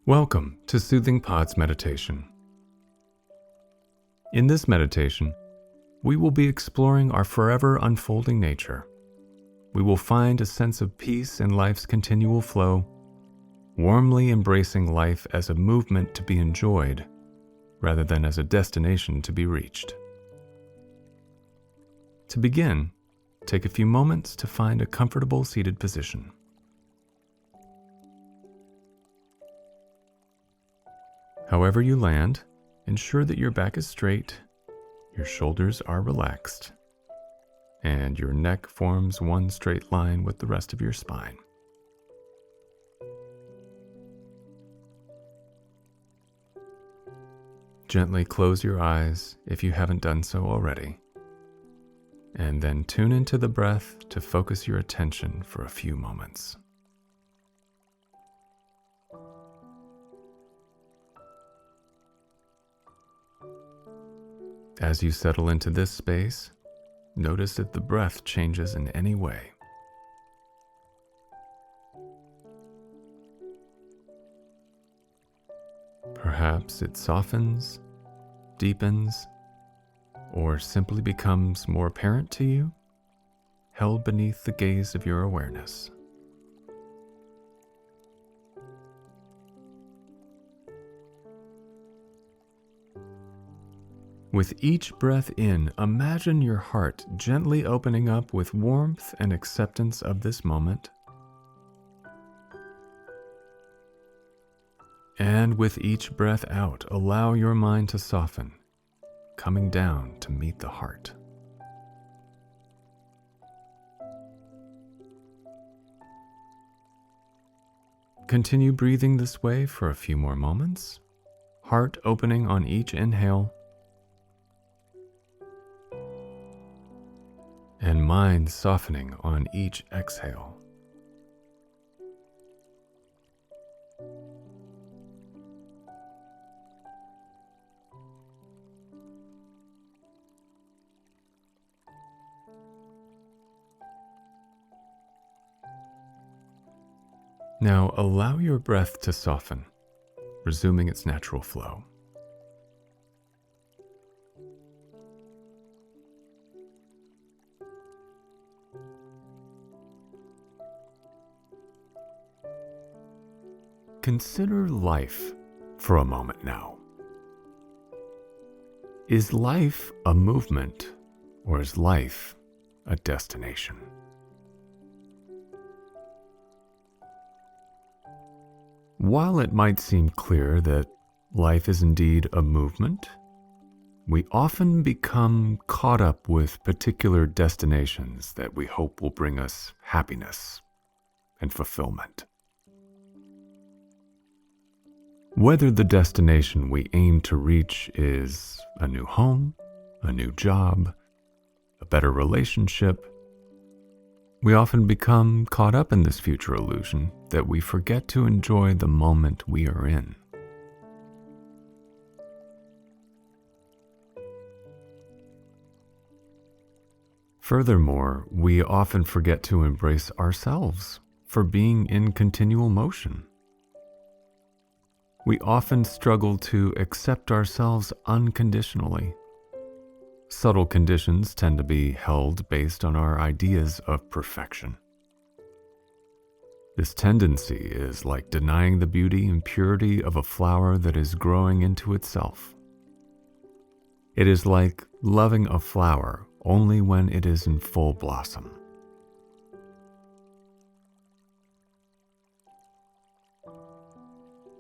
Welcome to Soothing Pod's meditation. In this meditation, we will be exploring our forever unfolding nature. We will find a sense of peace in life's continual flow, warmly embracing life as a movement to be enjoyed rather than as a destination to be reached. To begin, take a few moments to find a comfortable seated position. However you land, ensure that your back is straight, your shoulders are relaxed, and your neck forms one straight line with the rest of your spine. Gently close your eyes if you haven't done so already, and then tune into the breath to focus your attention for a few moments. As you settle into this space, notice if the breath changes in any way. Perhaps it softens, deepens, or simply becomes more apparent to you, held beneath the gaze of your awareness. With each breath in, imagine your heart gently opening up with warmth and acceptance of this moment. And with each breath out, allow your mind to soften, coming down to meet the heart. Continue breathing this way for a few more moments, heart opening on each inhale, and mind softening on each exhale. Now allow your breath to soften, resuming its natural flow. Consider life for a moment now. Is life a movement, or is life a destination? While it might seem clear that life is indeed a movement, we often become caught up with particular destinations that we hope will bring us happiness and fulfillment. Whether the destination we aim to reach is a new home, a new job, a better relationship, we often become caught up in this future illusion that we forget to enjoy the moment we are in. Furthermore, we often forget to embrace ourselves for being in continual motion. We often struggle to accept ourselves unconditionally. Subtle conditions tend to be held based on our ideas of perfection. This tendency is like denying the beauty and purity of a flower that is growing into itself. It is like loving a flower only when it is in full blossom.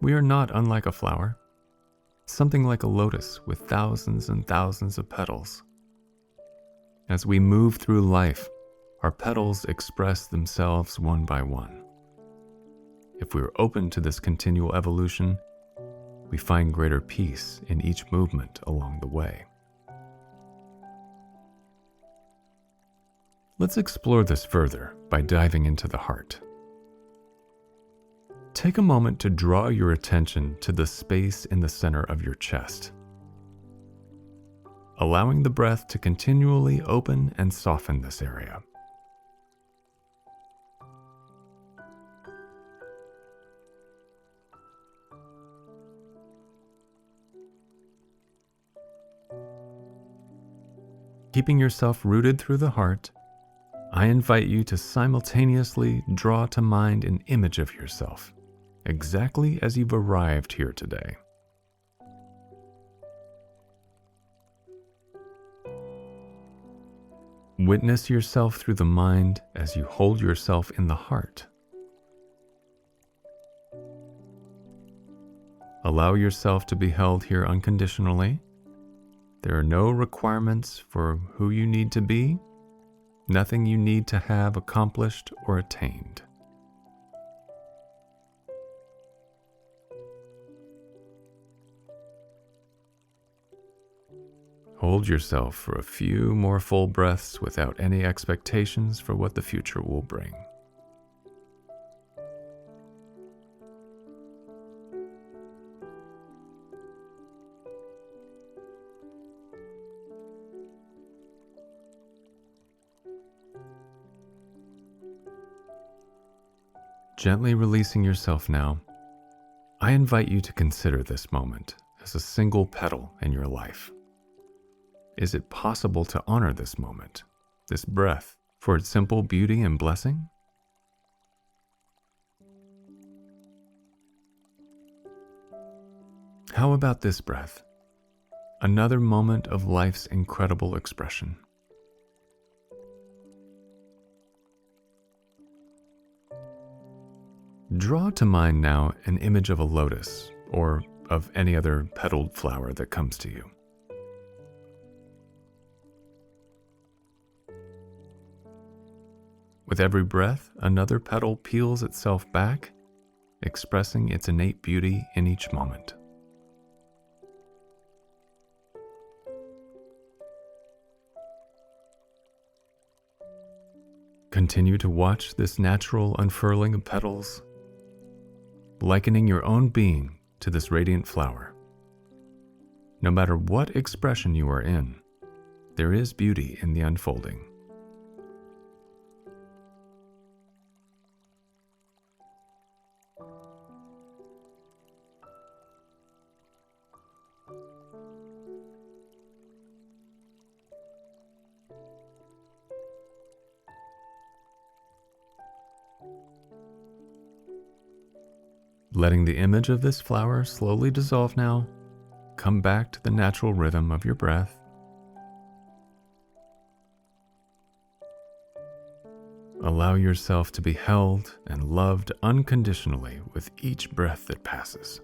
We are not unlike a flower, something like a lotus with thousands and thousands of petals. As we move through life, our petals express themselves one by one. If we are open to this continual evolution, we find greater peace in each movement along the way. Let's explore this further by diving into the heart. Take a moment to draw your attention to the space in the center of your chest, allowing the breath to continually open and soften this area. Keeping yourself rooted through the heart, I invite you to simultaneously draw to mind an image of yourself, exactly as you've arrived here today. Witness yourself through the mind as you hold yourself in the heart. Allow yourself to be held here unconditionally. There are no requirements for who you need to be, nothing you need to have accomplished or attained. Hold yourself for a few more full breaths without any expectations for what the future will bring. Gently releasing yourself now, I invite you to consider this moment as a single petal in your life. Is it possible to honor this moment, this breath, for its simple beauty and blessing? How about this breath? Another moment of life's incredible expression. Draw to mind now an image of a lotus or of any other petaled flower that comes to you. With every breath, another petal peels itself back, expressing its innate beauty in each moment. Continue to watch this natural unfurling of petals, likening your own being to this radiant flower. No matter what expression you are in, there is beauty in the unfolding. Letting the image of this flower slowly dissolve now, come back to the natural rhythm of your breath. Allow yourself to be held and loved unconditionally with each breath that passes.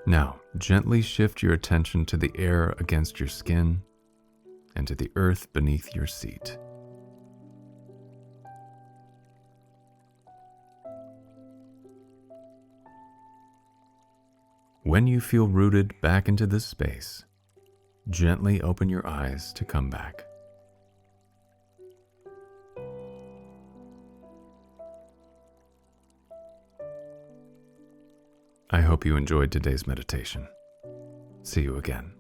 Now, gently shift your attention to the air against your skin and to the earth beneath your seat. When you feel rooted back into this space, gently open your eyes to come back. I hope you enjoyed today's meditation. See you again.